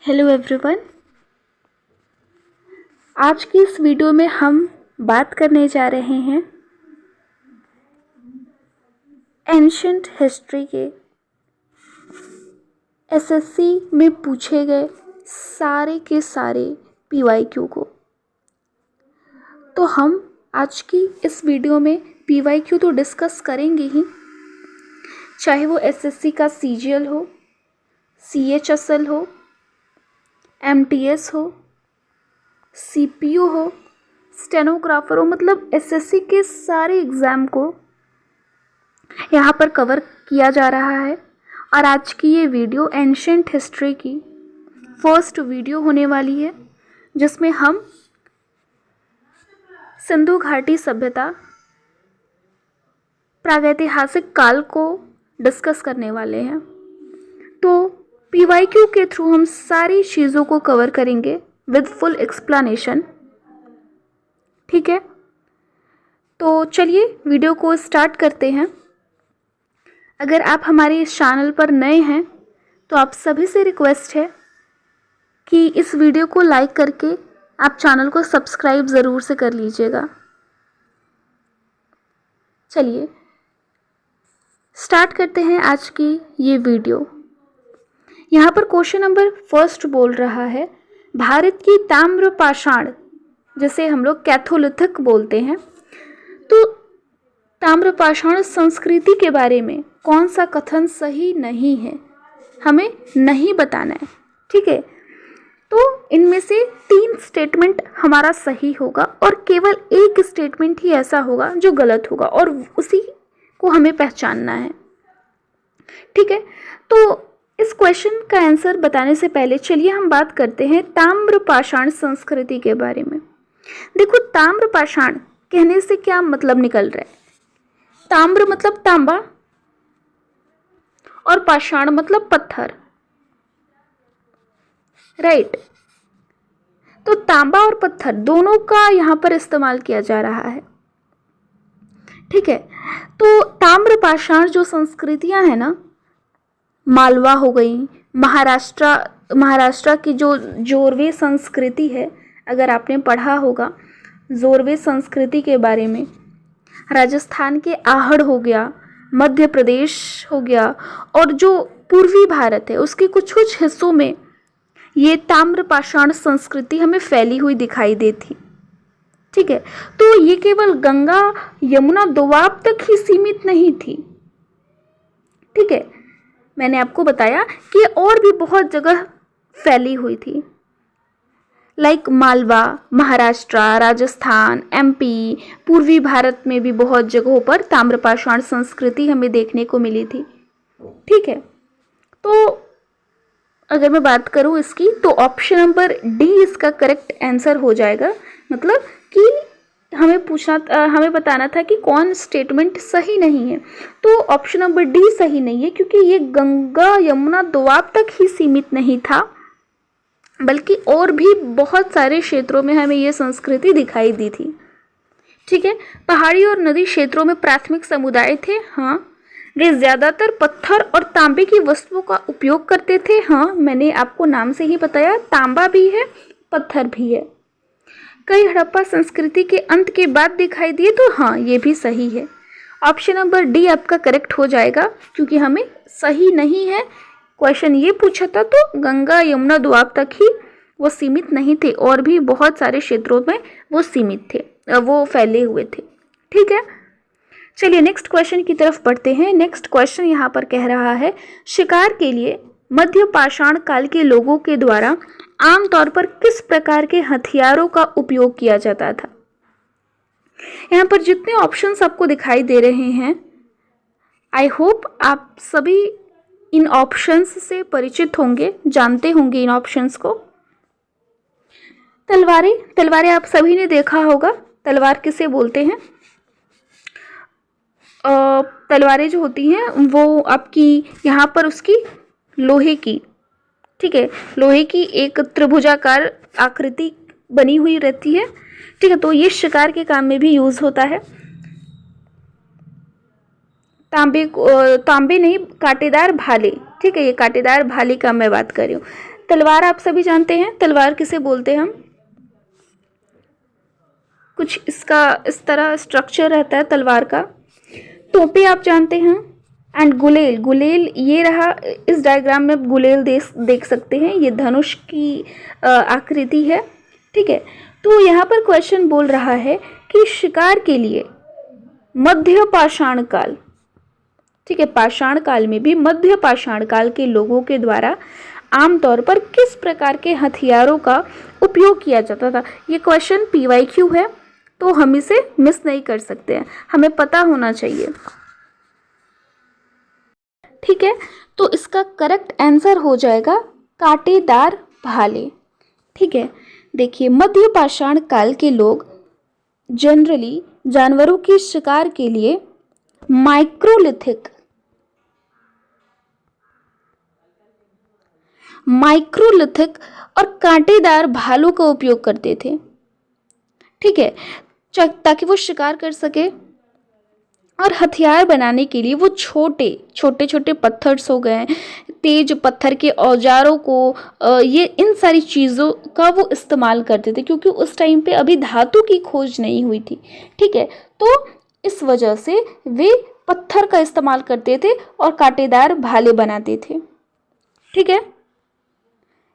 Hello everyone. आज की इस वीडियो में हम बात करने जा रहे हैं एंशंट हिस्ट्री के एसएससी में पूछे गए सारे के सारे पीवाईक्यू को। तो हम आज की इस वीडियो में पीवाईक्यू तो डिस्कस करेंगे ही, चाहे वो एसएससी का सीजीएल हो, सीएचएसएल हो, एमटीएस हो, सीपीयू हो, स्टेनोग्राफर हो, मतलब एसएससी के सारे एग्ज़ाम को यहाँ पर कवर किया जा रहा है। और आज की ये वीडियो एंशंट हिस्ट्री की फर्स्ट वीडियो होने वाली है, जिसमें हम सिंधु घाटी सभ्यता प्रागैतिहासिक काल को डिस्कस करने वाले हैं। तो पीवाईक्यू के थ्रू हम सारी चीज़ों को कवर करेंगे विद फुल एक्सप्लेनेशन। ठीक है, तो चलिए वीडियो को स्टार्ट करते हैं। अगर आप हमारे इस चैनल पर नए हैं तो आप सभी से रिक्वेस्ट है कि इस वीडियो को लाइक करके आप चैनल को सब्सक्राइब ज़रूर से कर लीजिएगा। चलिए स्टार्ट करते हैं आज की ये वीडियो। यहाँ पर क्वेश्चन नंबर फर्स्ट बोल रहा है, भारत की ताम्र पाषाण, जिसे हम लोग कैथोलिथिक बोलते हैं, तो ताम्र पाषाण संस्कृति के बारे में कौन सा कथन सही नहीं है, हमें नहीं बताना है। ठीक है, तो इनमें से 3 स्टेटमेंट हमारा सही होगा और केवल एक स्टेटमेंट ही ऐसा होगा जो गलत होगा, और उसी को हमें पहचानना है। ठीक है, तो इस क्वेश्चन का आंसर बताने से पहले चलिए हम बात करते हैं ताम्र पाषाण संस्कृति के बारे में। देखो, ताम्र पाषाण कहने से क्या मतलब निकल रहा है? ताम्र मतलब तांबा और पाषाण मतलब पत्थर, राइट। तो तांबा और पत्थर दोनों का यहाँ पर इस्तेमाल किया जा रहा है। ठीक है, तो ताम्र पाषाण जो संस्कृतियां हैं ना, मालवा हो गई, महाराष्ट्र की जो जोरवे संस्कृति है, अगर आपने पढ़ा होगा जोरवे संस्कृति के बारे में, राजस्थान के आहड़ हो गया, मध्य प्रदेश हो गया, और जो पूर्वी भारत है उसके कुछ कुछ हिस्सों में ये ताम्र पाषाण संस्कृति हमें फैली हुई दिखाई देती। ठीक है, तो ये केवल गंगा यमुना दोआब तक ही सीमित नहीं थी। ठीक है, मैंने आपको बताया कि और भी बहुत जगह फैली हुई थी, लाइक मालवा, महाराष्ट्र, राजस्थान, एमपी, पूर्वी भारत में भी बहुत जगहों पर ताम्रपाषाण संस्कृति हमें देखने को मिली थी। ठीक है, तो अगर मैं बात करूं इसकी, तो ऑप्शन नंबर डी इसका करेक्ट आंसर हो जाएगा। मतलब कि हमें बताना था कि कौन स्टेटमेंट सही नहीं है, तो ऑप्शन नंबर डी सही नहीं है, क्योंकि ये गंगा यमुना दोआब तक ही सीमित नहीं था, बल्कि और भी बहुत सारे क्षेत्रों में हमें ये संस्कृति दिखाई दी थी। ठीक है, पहाड़ी और नदी क्षेत्रों में प्राथमिक समुदाय थे। हाँ, वे ज़्यादातर पत्थर और तांबे की वस्तुओं का उपयोग करते थे। हाँ, मैंने आपको नाम से ही बताया, तांबा भी है, पत्थर भी है। कई हड़प्पा संस्कृति के अंत के बाद दिखाई दिए, तो हाँ, ये भी सही है। ऑप्शन नंबर डी आपका करेक्ट हो जाएगा, क्योंकि हमें सही नहीं है। क्वेश्चन ये पूछा था तो गंगा यमुना दोआब तक ही वो सीमित नहीं थे, और भी बहुत सारे क्षेत्रों में वो सीमित थे, वो फैले हुए थे। ठीक है, चलिए नेक्स्ट क्वेश्चन की तरफ बढ़ते हैं। नेक्स्ट क्वेश्चन यहाँ पर कह रहा है, शिकार के लिए मध्य पाषाण काल के लोगों के द्वारा आमतौर पर किस प्रकार के हथियारों का उपयोग किया जाता था? यहाँ पर जितने ऑप्शंस आपको दिखाई दे रहे हैं, आई होप आप सभी इन ऑप्शंस से परिचित होंगे, जानते होंगे इन ऑप्शंस को। तलवारें आप सभी ने देखा होगा, तलवार किसे बोलते हैं? तलवारें जो होती हैं वो आपकी यहाँ पर उसकी लोहे की, ठीक है, लोहे की एक त्रिभुजाकार आकृति बनी हुई रहती है। ठीक है, तो ये शिकार के काम में भी यूज होता है। तांबे नहीं, कांटेदार भाले। ठीक है, ये कांटेदार भाले का मैं बात कर रही हूँ। तलवार आप सभी जानते हैं, तलवार किसे बोलते हैं हम? कुछ इसका इस तरह स्ट्रक्चर रहता है तलवार का। टोपी आप जानते हैं। एंड गुलेल, गुलेल ये रहा, इस डायग्राम में आप गुलेल देख सकते हैं, ये धनुष की आकृति है। ठीक है, तो यहाँ पर क्वेश्चन बोल रहा है कि शिकार के लिए मध्य पाषाण काल, ठीक है, पाषाण काल में भी मध्य पाषाण काल के लोगों के द्वारा आमतौर पर किस प्रकार के हथियारों का उपयोग किया जाता था। ये क्वेश्चन PYQ है, तो हम इसे मिस नहीं कर सकते हैं, हमें पता होना चाहिए। ठीक है, तो इसका करेक्ट आंसर हो जाएगा कांटेदार भाले। ठीक है, देखिए मध्य पाषाण काल के लोग जनरली जानवरों के शिकार के लिए माइक्रोलिथिक और कांटेदार भालों का उपयोग करते थे। ठीक है, ताकि वो शिकार कर सके। और हथियार बनाने के लिए वो छोटे छोटे पत्थर्स हो गए, तेज पत्थर के औजारों को, ये इन सारी चीज़ों का वो इस्तेमाल करते थे, क्योंकि उस टाइम पे अभी धातु की खोज नहीं हुई थी। ठीक है, तो इस वजह से वे पत्थर का इस्तेमाल करते थे और कांटेदार भाले बनाते थे। ठीक है,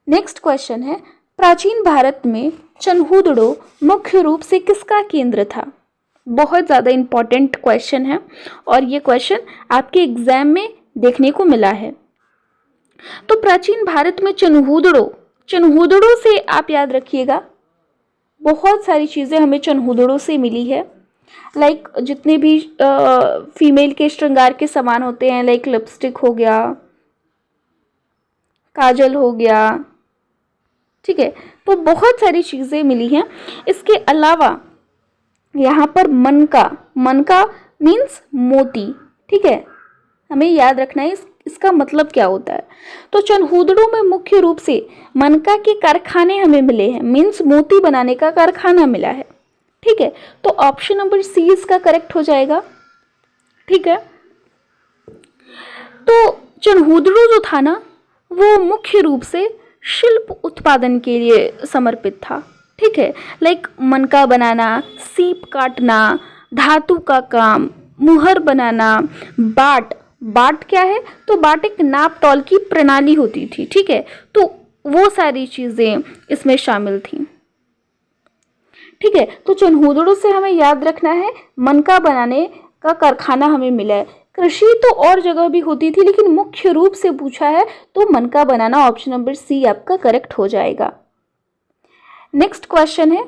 नेक्स्ट क्वेश्चन है, प्राचीन भारत में चनहूदड़ो मुख्य रूप से किसका केंद्र था? बहुत ज़्यादा इम्पॉर्टेंट क्वेश्चन है और ये क्वेश्चन आपके एग्जाम में देखने को मिला है। तो प्राचीन भारत में चनहूदड़ो से आप याद रखिएगा, बहुत सारी चीज़ें हमें चनहूदड़ो से मिली है। लाइक जितने भी फीमेल के श्रृंगार के सामान होते हैं, लाइक लिपस्टिक हो गया, काजल हो गया। ठीक है, तो बहुत सारी चीज़ें मिली हैं। इसके अलावा यहाँ पर मनका मीन्स मोती। ठीक है, हमें याद रखना है इसका मतलब क्या होता है। तो चनहूदड़ो में मुख्य रूप से मनका के कारखाने हमें मिले हैं, मीन्स मोती बनाने का कारखाना मिला है। ठीक है, तो ऑप्शन नंबर C इसका करेक्ट हो जाएगा। ठीक है, तो चनहूदड़ो जो था ना, वो मुख्य रूप से शिल्प उत्पादन के लिए समर्पित था। ठीक है, लाइक मनका बनाना, सीप काटना, धातु का काम, मुहर बनाना, बाट क्या है? तो बाट एक नाप तौल की प्रणाली होती थी। ठीक है, तो वो सारी चीज़ें इसमें शामिल थी। ठीक है, तो चनहूदड़ो से हमें याद रखना है मनका बनाने का कारखाना हमें मिला है। कृषि तो और जगह भी होती थी, लेकिन मुख्य रूप से पूछा है तो मनका बनाना, ऑप्शन नंबर C आपका करेक्ट हो जाएगा। नेक्स्ट क्वेश्चन है,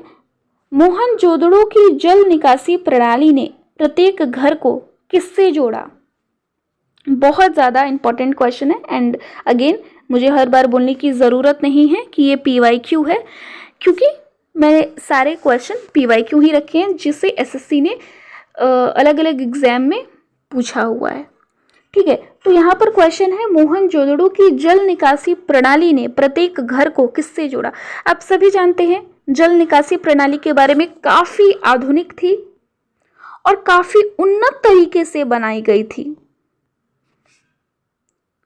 मोहनजोदड़ो की जल निकासी प्रणाली ने प्रत्येक घर को किससे जोड़ा? बहुत ज़्यादा इंपॉर्टेंट क्वेश्चन है एंड अगेन मुझे हर बार बोलने की ज़रूरत नहीं है कि ये PYQ है, क्योंकि मैंने सारे क्वेश्चन PYQ ही रखे हैं जिसे SSC ने अलग अलग एग्जाम में पूछा हुआ है। ठीक है, तो यहाँ पर क्वेश्चन है, मोहनजोदड़ो की जल निकासी प्रणाली ने प्रत्येक घर को किससे जोड़ा? आप सभी जानते हैं जल निकासी प्रणाली के बारे में, काफ़ी आधुनिक थी और काफ़ी उन्नत तरीके से बनाई गई थी।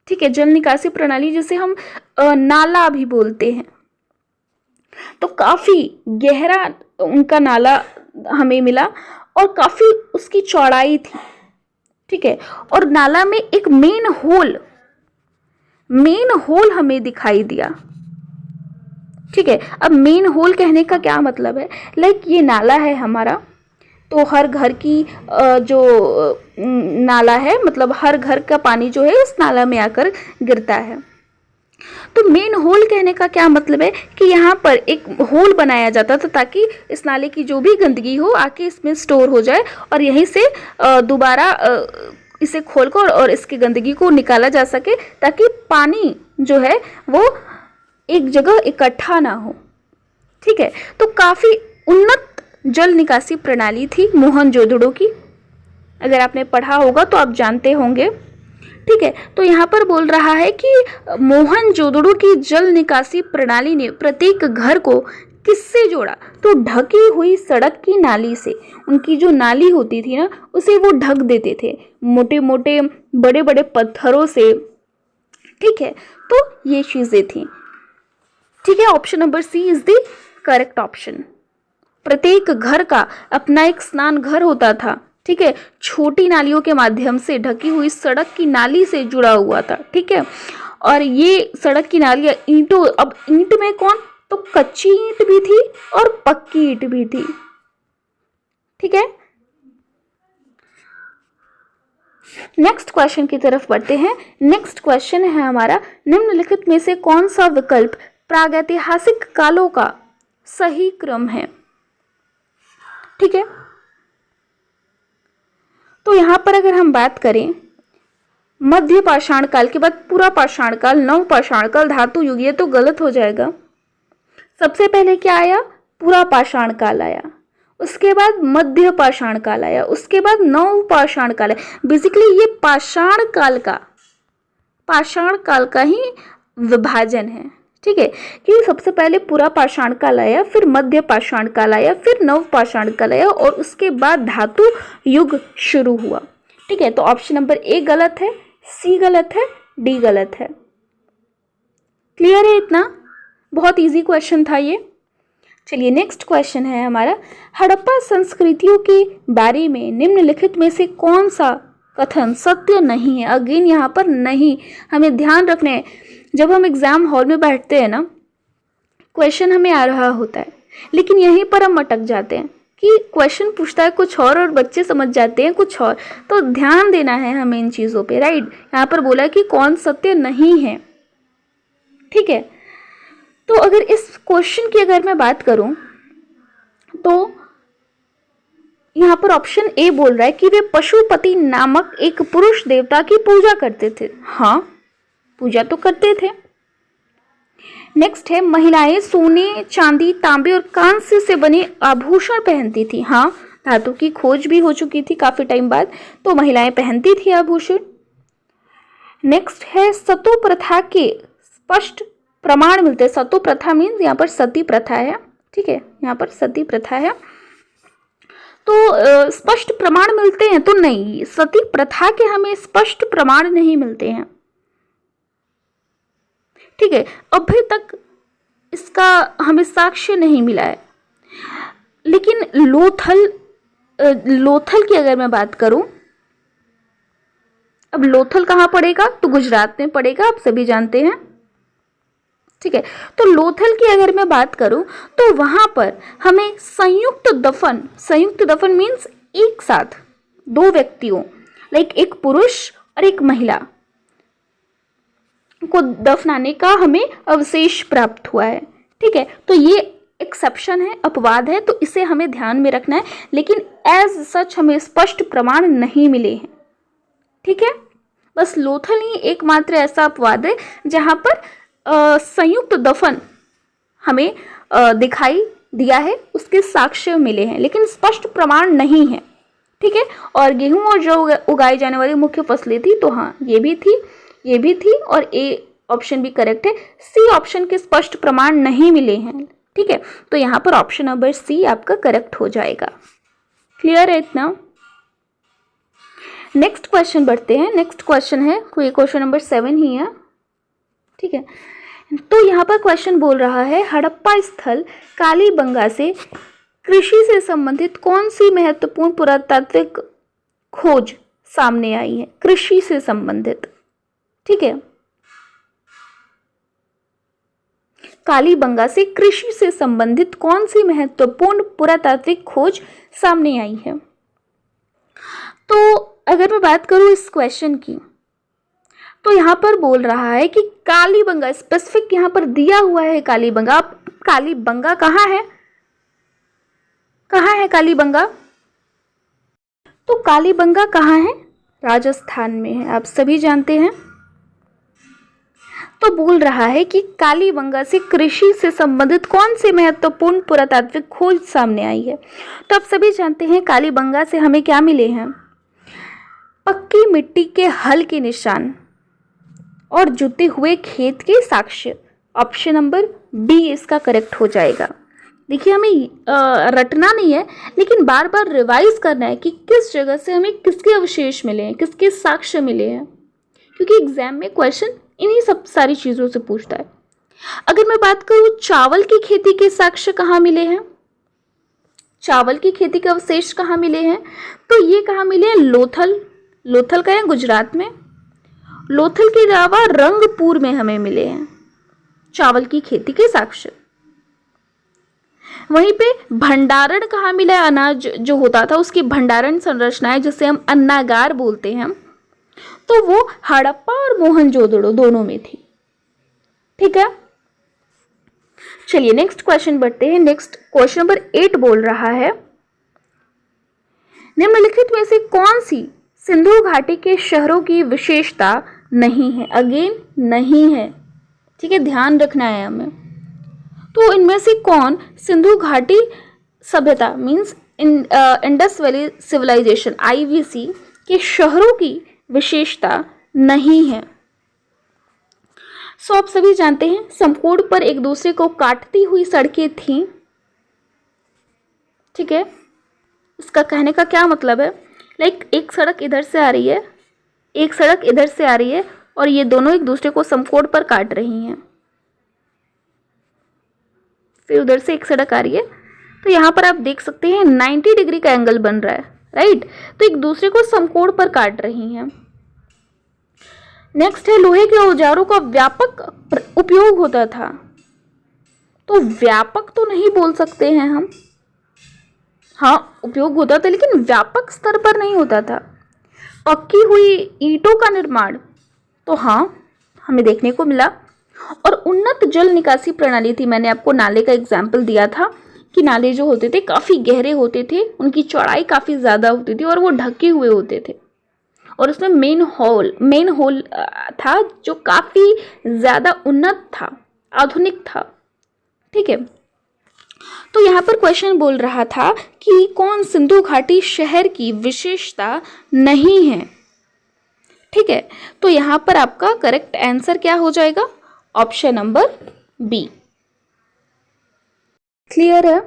ठीक है, जल निकासी प्रणाली जिसे हम नाला भी बोलते हैं, तो काफ़ी गहरा उनका नाला हमें मिला और काफ़ी उसकी चौड़ाई थी। ठीक है, और नाला में एक मेन होल हमें दिखाई दिया। ठीक है, अब मेन होल कहने का क्या मतलब है? लाइक ये नाला है हमारा, तो हर घर की जो नाला है, मतलब हर घर का पानी जो है इस नाला में आकर गिरता है। तो मेन होल कहने का क्या मतलब है कि यहाँ पर एक होल बनाया जाता था ताकि इस नाले की जो भी गंदगी हो आके इसमें स्टोर हो जाए और यहीं से दोबारा इसे खोलकर और इसकी गंदगी को निकाला जा सके, ताकि पानी जो है वो एक जगह इकट्ठा ना हो। ठीक है, तो काफ़ी उन्नत जल निकासी प्रणाली थी मोहनजोदड़ो की। अगर आपने पढ़ा होगा तो आप जानते होंगे। ठीक है, तो यहाँ पर बोल रहा है कि मोहनजोदड़ो की जल निकासी प्रणाली ने प्रत्येक घर को किससे जोड़ा? तो ढकी हुई सड़क की नाली से। उनकी जो नाली होती थी ना, उसे वो ढक देते थे मोटे मोटे बड़े बड़े पत्थरों से। ठीक है, तो ये चीज़ें थी। ठीक है, option number C is the correct option. प्रत्येक घर का अपना एक स्नान घर होता था, ठीक है, छोटी नालियों के माध्यम से ढकी हुई सड़क की नाली से जुड़ा हुआ था, ठीक है। और ये सड़क की नालियाँ ईंटों, अब ईंट में कौन, तो कच्ची ईंट भी थी और पक्की ईंट भी थी, ठीक है। नेक्स्ट क्वेश्चन की तरफ बढ़ते हैं। नेक्स्ट क्वेश्चन है हमारा, निम्नलिखित में से कौन सा विकल्प प्रागैतिहासिक कालों का सही क्रम है, ठीक है। तो यहां पर अगर हम बात करें मध्य पाषाण काल के बाद पूरा पाषाण काल, नव पाषाण काल, धातु युग, ये तो गलत हो जाएगा। सबसे पहले क्या आया, पूरा पाषाण काल आया, उसके बाद मध्य पाषाण काल आया, उसके बाद नव पाषाण काल आया। बेसिकली ये पाषाण काल का ही विभाजन है, ठीक है, कि सबसे पहले पूरा पाषाण काल आया, फिर मध्य पाषाण काल आया, फिर नव पाषाण काल आया और उसके बाद धातु युग शुरू हुआ, ठीक है। तो ऑप्शन नंबर ए गलत है, सी गलत है, डी गलत है। क्लियर है इतना? बहुत इजी क्वेश्चन था ये। चलिए नेक्स्ट क्वेश्चन है हमारा, हड़प्पा संस्कृतियों के बारे में निम्नलिखित में से कौन सा कथन सत्य नहीं है। अगेन यहाँ पर नहीं, हमें ध्यान रखना है, जब हम एग्जाम हॉल में बैठते हैं ना, क्वेश्चन हमें आ रहा होता है, लेकिन यहीं पर हम अटक जाते हैं कि क्वेश्चन पूछता है कुछ और बच्चे समझ जाते हैं कुछ और। तो ध्यान देना है हमें इन चीज़ों पे, राइट। यहाँ पर बोला कि कौन सत्य नहीं है, ठीक है। तो अगर इस क्वेश्चन की अगर मैं बात करूं तो यहाँ पर ऑप्शन ए बोल रहा है कि वे पशुपति नामक एक पुरुष देवता की पूजा करते थे। हाँ, पूजा तो करते थे। नेक्स्ट है, महिलाएं सोने, चांदी, तांबे और कांस्य से बने आभूषण पहनती थी। हाँ, धातु की खोज भी हो चुकी थी काफी टाइम बाद, तो महिलाएं पहनती थी आभूषण। नेक्स्ट है, सतो प्रथा के स्पष्ट प्रमाण मिलते हैं। सतो प्रथा मीन्स यहाँ पर सती प्रथा है, ठीक है, यहाँ पर सती प्रथा है। तो स्पष्ट प्रमाण मिलते हैं तो नहीं, सती प्रथा के हमें स्पष्ट प्रमाण नहीं मिलते हैं, ठीक है। अभी तक इसका हमें साक्ष्य नहीं मिला है। लेकिन लोथल की अगर मैं बात करूं, अब लोथल कहाँ पड़ेगा, तो गुजरात में पड़ेगा, आप सभी जानते हैं, ठीक है। तो लोथल की अगर मैं बात करूं तो वहां पर हमें संयुक्त दफन मीन्स एक साथ दो व्यक्तियों, लाइक एक पुरुष और एक महिला को दफनाने का हमें अवशेष प्राप्त हुआ है, ठीक है। तो ये एक्सेप्शन है, अपवाद है, तो इसे हमें ध्यान में रखना है, लेकिन एज सच हमें स्पष्ट प्रमाण नहीं मिले हैं, ठीक है। बस लोथल ही एकमात्र ऐसा अपवाद है जहां पर संयुक्त दफन हमें दिखाई दिया है, उसके साक्ष्य मिले हैं, लेकिन स्पष्ट प्रमाण नहीं है, ठीक है। और गेहूं और जौ उगाई जाने वाली मुख्य फसलें थी, तो हाँ ये भी थी और ए ऑप्शन भी करेक्ट है। सी ऑप्शन के स्पष्ट प्रमाण नहीं मिले हैं, ठीक है। तो यहाँ पर ऑप्शन नंबर सी आपका करेक्ट हो जाएगा। क्लियर है इतना? नेक्स्ट क्वेश्चन बढ़ते हैं। नेक्स्ट क्वेश्चन है, कोई क्वेश्चन नंबर 7 ही है, ठीक है। तो यहाँ पर क्वेश्चन बोल रहा है, हड़प्पा स्थल कालीबंगा से कृषि से संबंधित कौन सी महत्वपूर्ण पुरातात्विक खोज सामने आई है। कृषि से संबंधित, ठीक है, कालीबंगा से कृषि से संबंधित कौन सी महत्वपूर्ण पुरातात्विक खोज सामने आई है। तो अगर मैं बात करूं इस क्वेश्चन की, तो यहाँ पर बोल रहा है कि कालीबंगा, स्पेसिफिक यहाँ पर दिया हुआ है कालीबंगा। अब कालीबंगा कहाँ है, कहाँ है कालीबंगा? तो कालीबंगा कहाँ है? राजस्थान में है, आप सभी जानते हैं। तो बोल रहा है कि कालीबंगा से कृषि से संबंधित कौन सी महत्वपूर्ण पुरातात्विक खोज सामने आई है। तो आप सभी जानते हैं कालीबंगा से हमें क्या मिले हैं, पक्की मिट्टी के हल के निशान और जुते हुए खेत के साक्ष्य। ऑप्शन नंबर बी इसका करेक्ट हो जाएगा। देखिए हमें रटना नहीं है, लेकिन बार बार रिवाइज करना है कि किस जगह से हमें किसके अवशेष मिले हैं, किसके साक्ष्य मिले हैं, क्योंकि एग्जाम में क्वेश्चन इन्हीं सब सारी चीज़ों से पूछता है। अगर मैं बात करूं चावल की खेती के साक्ष्य कहाँ मिले हैं, चावल की खेती के अवशेष कहाँ मिले हैं, तो ये कहाँ मिले हैं, लोथल, लोथल का है गुजरात में, लोथल के अलावा रंगपुर में हमें मिले हैं चावल की खेती के साक्ष्य। वहीं पे भंडारण कहाँ मिला है, अनाज जो होता था उसकी भंडारण संरचनाएं जिसे हम अन्नागार बोलते हैं, तो वो हड़प्पा और मोहनजोदड़ो दोनों में थी। ठीक है, चलिए नेक्स्ट क्वेश्चन बढ़ते हैं। नेक्स्ट क्वेश्चन नंबर 8 बोल रहा है, निम्नलिखित में से कौन सी सिंधु घाटी के शहरों की विशेषता नहीं है, अगेन नहीं है, ठीक है, ध्यान रखना है हमें। तो इनमें से कौन सिंधु घाटी सभ्यता means Indus Valley Civilization IVC के शहरों की विशेषता नहीं है। सो आप सभी जानते हैं संपूर्ण पर एक दूसरे को काटती हुई सड़कें थीं। ठीक है, इसका कहने का क्या मतलब है, लाइक एक सड़क इधर से आ रही है, एक सड़क इधर से आ रही है और ये दोनों एक दूसरे को समकोण पर काट रही हैं। फिर उधर से एक सड़क आ रही है, तो यहाँ पर आप देख सकते हैं 90 डिग्री का एंगल बन रहा है, राइट, तो एक दूसरे को समकोण पर काट रही हैं। नेक्स्ट है लोहे के औजारों का व्यापक उपयोग होता था। तो व्यापक तो नहीं बोल सकते हैं हम, हाँ उपयोग होता था लेकिन व्यापक स्तर पर नहीं होता था। पक्की हुई ईंटों का निर्माण तो हाँ हमें देखने को मिला, और उन्नत जल निकासी प्रणाली थी। मैंने आपको नाले का एग्जाम्पल दिया था कि नाले जो होते थे काफ़ी गहरे होते थे, उनकी चौड़ाई काफ़ी ज़्यादा होती थी और वो ढके हुए होते थे, और उसमें मेन होल था जो काफ़ी ज़्यादा उन्नत था, आधुनिक था। ठीक है, तो यहाँ पर क्वेश्चन बोल रहा था कि कौन सिंधु घाटी शहर की विशेषता नहीं है। ठीक है, तो यहाँ पर आपका करेक्ट आंसर क्या हो जाएगा, ऑप्शन नंबर बी। क्लियर है,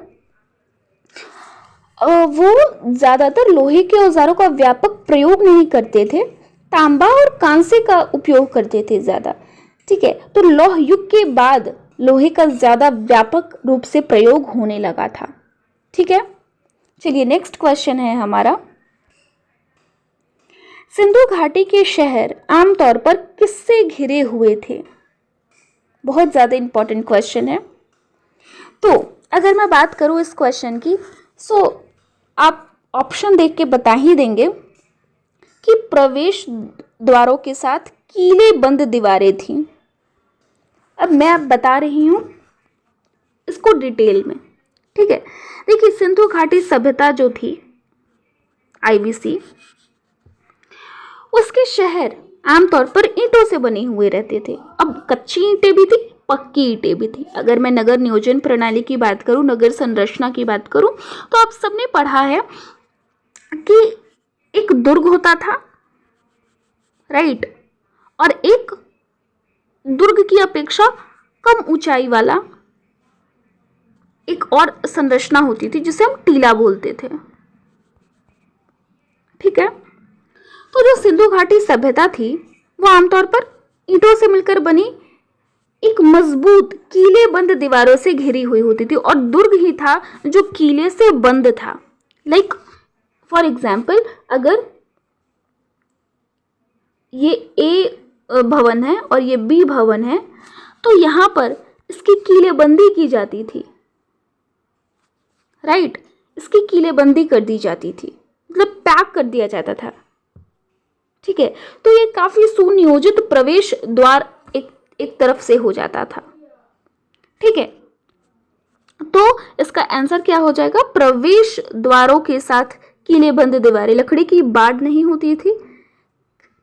वो ज़्यादातर लोहे के औजारों का व्यापक प्रयोग नहीं करते थे, तांबा और कांसे का उपयोग करते थे ज़्यादा। ठीक है, तो लौह युग के बाद लोहे का ज़्यादा व्यापक रूप से प्रयोग होने लगा था। ठीक है, चलिए नेक्स्ट क्वेश्चन है हमारा, सिंधु घाटी के शहर आमतौर पर किससे घिरे हुए थे। बहुत ज़्यादा इंपॉर्टेंट क्वेश्चन है। तो अगर मैं बात करूँ इस क्वेश्चन की, सो आप ऑप्शन देख के बता ही देंगे कि प्रवेश द्वारों के साथ कीले बंद दीवारें थीं। अब मैं बता रही हूँ इसको डिटेल में। ठीक है, देखिए सिंधु घाटी सभ्यता जो थी IVC, उसके शहर आमतौर पर ईंटों से बने हुए रहते थे। अब कच्ची ईंटें भी थी, पक्की ईंटें भी थी। अगर मैं नगर नियोजन प्रणाली की बात करूं, नगर संरचना की बात करूं, तो आप सबने पढ़ा है कि एक दुर्ग होता था, राइट, और एक दुर्ग की अपेक्षा कम ऊंचाई वाला एक और संरचना होती थी जिसे हम टीला बोलते थे। ठीक है, तो जो सिंधु घाटी सभ्यता थी वो आमतौर पर ईंटों से मिलकर बनी एक मजबूत कीले बंद दीवारों से घिरी हुई होती थी, और दुर्ग ही था जो कीले से बंद था। लाइक फॉर एग्जाम्पल, अगर ये A भवन है और ये B भवन है, तो यहाँ पर इसकी कीलेबंदी की जाती थी, राइट, इसकी कीलेबंदी कर दी जाती थी, मतलब पैक कर दिया जाता था। ठीक है, तो ये काफी सुनियोजित प्रवेश द्वार एक तरफ से हो जाता था। ठीक है, तो इसका आंसर क्या हो जाएगा, प्रवेश द्वारों के साथ कीलेबंद दीवारें, लकड़ी की बाड़ नहीं होती थी,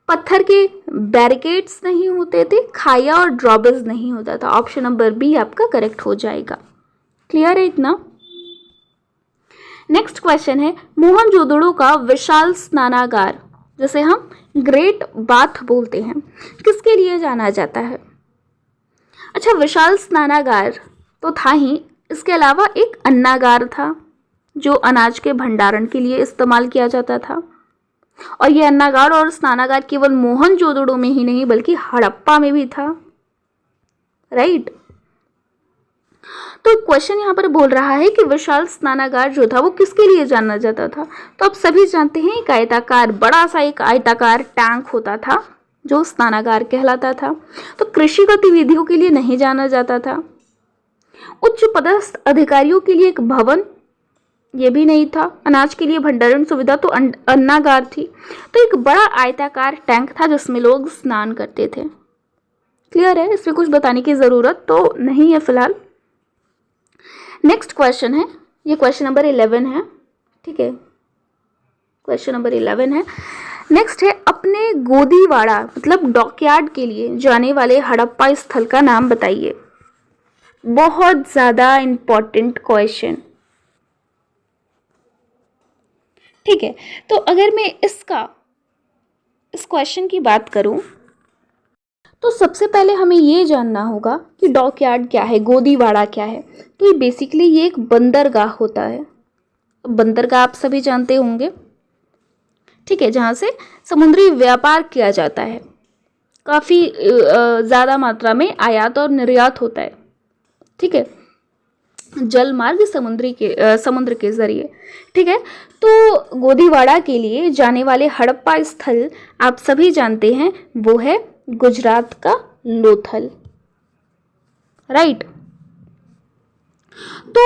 पत्थर के बैरिकेड्स नहीं होते थे, खाया और ड्रॉबेज नहीं होता था। ऑप्शन नंबर बी आपका करेक्ट हो जाएगा। क्लियर है इतना। नेक्स्ट क्वेश्चन है, मोहनजोदड़ो का विशाल स्नानागार, जैसे हम ग्रेट बाथ बोलते हैं, किसके लिए जाना जाता है। अच्छा, विशाल स्नानागार तो था ही, इसके अलावा एक अन्नागार था जो अनाज के भंडारण के लिए इस्तेमाल किया जाता था, और ये अन्नागार और स्नानागार केवल मोहनजोदड़ो में ही नहीं बल्कि हड़प्पा में भी था, राइट। क्वेश्चन यहाँ पर बोल रहा है कि विशाल स्नानागार जो था वो किसके लिए जाना जाता था। तो आप सभी जानते हैं एक आयताकार, बड़ा सा एक आयताकार टैंक होता था जो स्नानागार कहलाता था। तो कृषि गतिविधियों के लिए नहीं जाना जाता था। उच्च पदस्थ अधिकारियों के लिए एक भवन, ये भी नहीं था। अनाज के लिए भंडारण सुविधा तो अन्नागार थी। तो एक बड़ा आयताकार टैंक था जिसमें लोग स्नान करते थे। क्लियर है, इसमें कुछ बताने की ज़रूरत तो नहीं है फिलहाल। नेक्स्ट क्वेश्चन है, ये क्वेश्चन नंबर 11 है। ठीक है, क्वेश्चन नंबर 11 है। नेक्स्ट है, अपने गोदीवाड़ा मतलब डॉकयार्ड के लिए जाने वाले हड़प्पा स्थल का नाम बताइए। बहुत ज़्यादा इंपॉर्टेंट क्वेश्चन। ठीक है, तो अगर मैं इस क्वेश्चन की बात करूं तो सबसे पहले हमें ये जानना होगा कि डॉकयार्ड क्या है, गोदीवाड़ा क्या है। तो ये बेसिकली ये एक बंदरगाह होता है। बंदरगाह आप सभी जानते होंगे, ठीक है, जहाँ से समुद्री व्यापार किया जाता है। काफ़ी ज़्यादा मात्रा में आयात और निर्यात होता है। ठीक है, जल मार्ग समुद्र के जरिए। ठीक है, तो गोदीवाड़ा के लिए जाने वाले हड़प्पा स्थल आप सभी जानते हैं, वो है गुजरात का लोथल। राइट। तो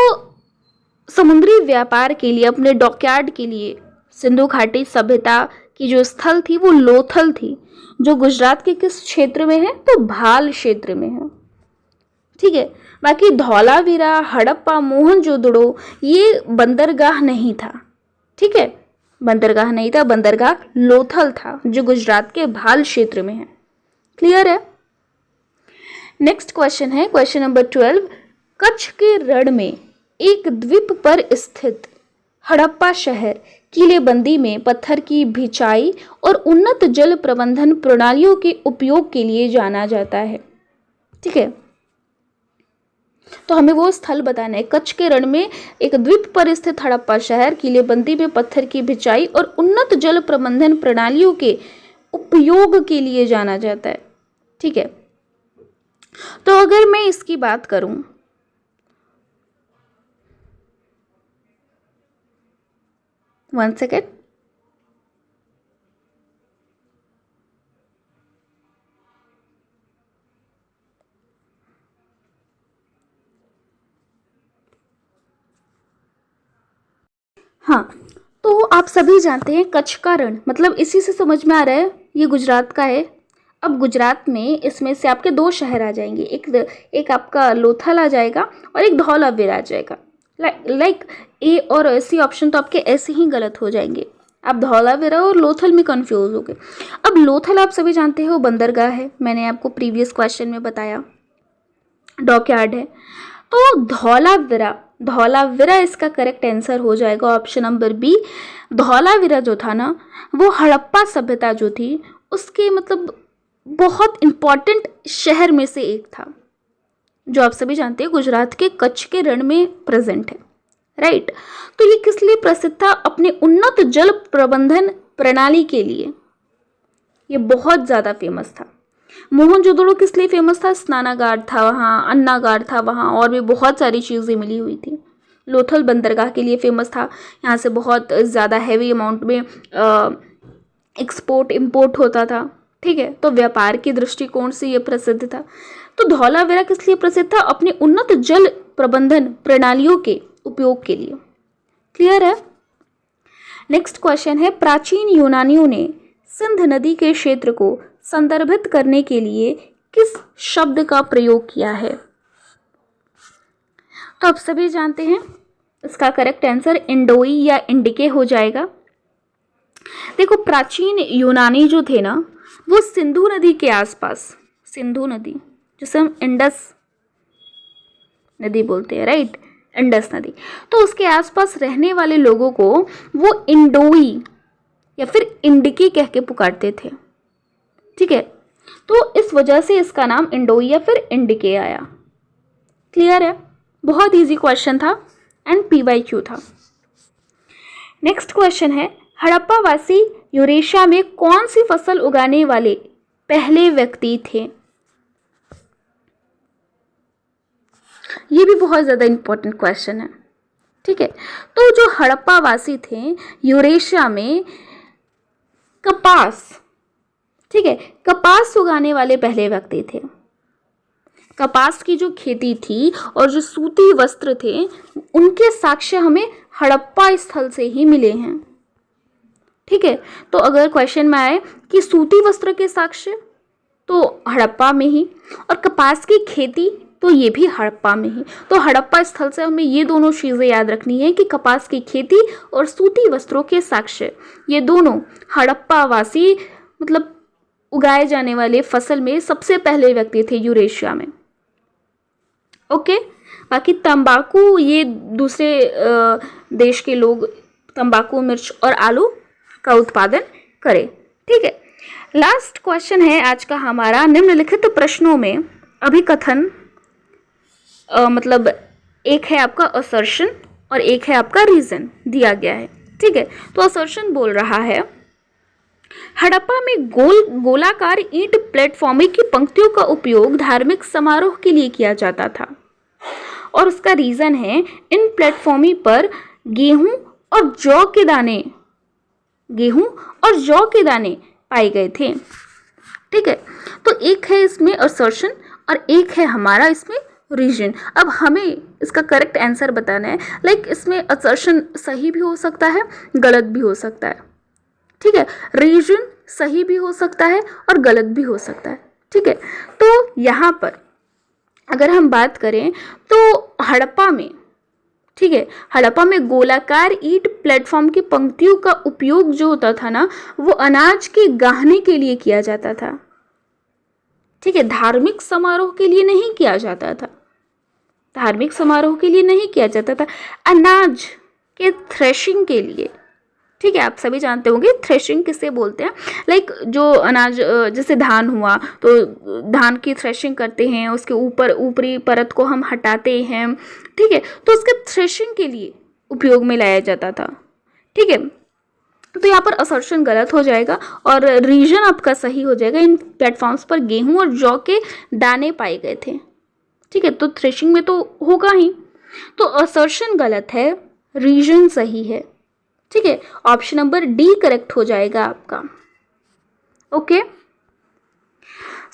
समुद्री व्यापार के लिए, अपने डॉकयार्ड के लिए सिंधु घाटी सभ्यता की जो स्थल थी वो लोथल थी, जो गुजरात के किस क्षेत्र में है, तो भाल क्षेत्र में है। ठीक है, बाकी धौलावीरा, हड़प्पा, मोहनजोदड़ो ये बंदरगाह नहीं था। ठीक है, बंदरगाह नहीं था, बंदरगाह लोथल था जो गुजरात के भाल क्षेत्र में है। क्लियर है। नेक्स्ट क्वेश्चन है क्वेश्चन नंबर 12। कच्छ के रण में एक द्वीप पर स्थित हड़प्पा शहर किलेबंदी में पत्थर की भिचाई और उन्नत जल प्रबंधन प्रणालियों के उपयोग के लिए जाना जाता है। ठीक है, तो हमें वो स्थल बताना है। कच्छ के रण में एक द्वीप पर स्थित हड़प्पा शहर किलेबंदी में पत्थर की भिचाई और उन्नत जल प्रबंधन प्रणालियों के उपयोग के लिए जाना जाता है। ठीक है, तो अगर मैं इसकी बात करूं, वन सेकेंड, हाँ, तो आप सभी जानते हैं कच्छ का रण, मतलब इसी से समझ में आ रहा है ये गुजरात का है। अब गुजरात में इसमें से आपके दो शहर आ जाएंगे, एक आपका लोथल आ जाएगा और एक धौलावीरा आ जाएगा। लाइक ए और सी ऑप्शन तो आपके ऐसे ही गलत हो जाएंगे, आप धौलावीरा और लोथल में कंफ्यूज हो गए। अब लोथल आप सभी जानते हैं वो बंदरगाह है, मैंने आपको प्रीवियस क्वेश्चन में बताया, डॉकयार्ड है। तो धौलावीरा इसका करेक्ट आंसर हो जाएगा ऑप्शन नंबर बी। धौलावीरा जो था ना, वो हड़प्पा सभ्यता जो थी उसके मतलब बहुत इंपॉर्टेंट शहर में से एक था, जो आप सभी जानते हैं गुजरात के कच्छ के रण में प्रेजेंट है। राइट। तो ये किस लिए प्रसिद्ध था? अपने उन्नत जल प्रबंधन प्रणाली के लिए ये बहुत ज़्यादा फेमस था। मोहनजोदड़ो किस लिए फेमस था? स्नानागार था वहाँ, अन्नागार था वहाँ, और भी बहुत सारी चीज़ें मिली हुई थी। लोथल बंदरगाह के लिए फेमस था, यहाँ से बहुत ज़्यादा हैवी अमाउंट में एक्सपोर्ट इंपोर्ट होता था। ठीक है, तो व्यापार के दृष्टिकोण से ये प्रसिद्ध था। तो धौलावीरा किस लिए प्रसिद्ध था? अपने उन्नत जल प्रबंधन प्रणालियों के उपयोग के लिए। क्लियर है। नेक्स्ट क्वेश्चन है, प्राचीन यूनानियों ने सिंध नदी के क्षेत्र को संदर्भित करने के लिए किस शब्द का प्रयोग किया है? तो आप सभी जानते हैं इसका करेक्ट आंसर इंडोई या इंडिके हो जाएगा। देखो, प्राचीन यूनानी जो थे ना, वो सिंधु नदी के आसपास, सिंधु नदी जिसे हम इंडस नदी बोलते हैं, राइट, इंडस नदी, तो उसके आसपास रहने वाले लोगों को वो इंडोई या फिर इंडिके कह के पुकारते थे। ठीक है, तो इस वजह से इसका नाम इंडोई या फिर इंडिके आया। क्लियर है। बहुत इजी क्वेश्चन था एंड PYQ था। नेक्स्ट क्वेश्चन है, हड़प्पावासी यूरेशिया में कौन सी फसल उगाने वाले पहले व्यक्ति थे? ये भी बहुत ज़्यादा इम्पोर्टेंट क्वेश्चन है। ठीक है, तो जो हड़प्पा वासी थे यूरेशिया में कपास, ठीक है, कपास उगाने वाले पहले व्यक्ति थे। कपास की जो खेती थी और जो सूती वस्त्र थे उनके साक्ष्य हमें हड़प्पा स्थल से ही मिले हैं। ठीक है, तो अगर क्वेश्चन में आए कि सूती वस्त्र के साक्ष्य, तो हड़प्पा में ही, और कपास की खेती तो ये भी हड़प्पा में ही। तो हड़प्पा स्थल से हमें ये दोनों चीज़ें याद रखनी है कि कपास की खेती और सूती वस्त्रों के साक्ष्य, ये दोनों हड़प्पा वासी मतलब उगाए जाने वाले फसल में सबसे पहले व्यक्ति थे यूरेशिया में। ओके, बाकी तंबाकू ये दूसरे देश के लोग तंबाकू, मिर्च और आलू का उत्पादन करें। ठीक है, लास्ट क्वेश्चन है आज का हमारा, निम्नलिखित प्रश्नों में अभिकथन मतलब एक है आपका असर्शन और एक है आपका रीजन दिया गया है। ठीक है, तो असर्शन बोल रहा है हड़प्पा में गोलाकार ईंट प्लेटफॉर्म की पंक्तियों का उपयोग धार्मिक समारोह के लिए किया जाता था, और उसका रीजन है इन प्लेटफॉर्म पर गेहूं और जौ के दाने पाए गए थे। ठीक है, तो एक है इसमें असर्शन और एक है हमारा इसमें रीजन। अब हमें इसका करेक्ट आंसर बताना है। लाइक इसमें असर्शन सही भी हो सकता है, गलत भी हो सकता है। ठीक है, रीजन सही भी हो सकता है और गलत भी हो सकता है। ठीक है, तो यहाँ पर अगर हम बात करें तो हड़प्पा में, ठीक है, हड़प्पा में गोलाकार ईंट प्लेटफॉर्म की पंक्तियों का उपयोग जो होता था ना, वो अनाज के गाहने के लिए किया जाता था। ठीक है, धार्मिक समारोह के लिए नहीं किया जाता था, धार्मिक समारोह के लिए नहीं किया जाता था, अनाज के थ्रेशिंग के लिए। ठीक है, आप सभी जानते होंगे थ्रेशिंग किसे बोलते हैं। लाइक जो अनाज जैसे धान हुआ तो धान की थ्रेशिंग करते हैं, उसके ऊपरी परत को हम हटाते हैं। ठीक है, तो उसके थ्रेशिंग के लिए उपयोग में लाया जाता था। ठीक है, तो यहाँ पर असर्शन गलत हो जाएगा और रीजन आपका सही हो जाएगा। इन प्लेटफॉर्म्स पर गेहूं और जौ के दाने पाए गए थे। ठीक है, तो थ्रेशिंग में तो होगा ही, तो असर्शन गलत है, रीजन सही है। ठीक है, ऑप्शन नंबर डी करेक्ट हो जाएगा आपका। ओके,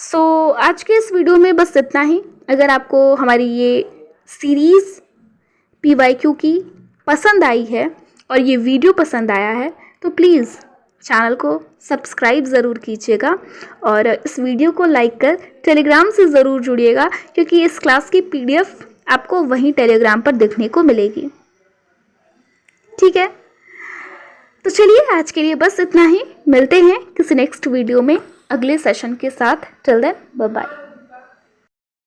सो आज के इस वीडियो में बस इतना ही। अगर आपको हमारी ये सीरीज़ PYQ की पसंद आई है और ये वीडियो पसंद आया है तो प्लीज़ चैनल को सब्सक्राइब ज़रूर कीजिएगा और इस वीडियो को लाइक कर टेलीग्राम से ज़रूर जुड़िएगा, क्योंकि इस क्लास की PDF आपको वहीं टेलीग्राम पर देखने को मिलेगी। ठीक है, तो चलिए आज के लिए बस इतना ही। मिलते हैं किसी नेक्स्ट वीडियो में अगले सेशन के साथ। Till then bye bye.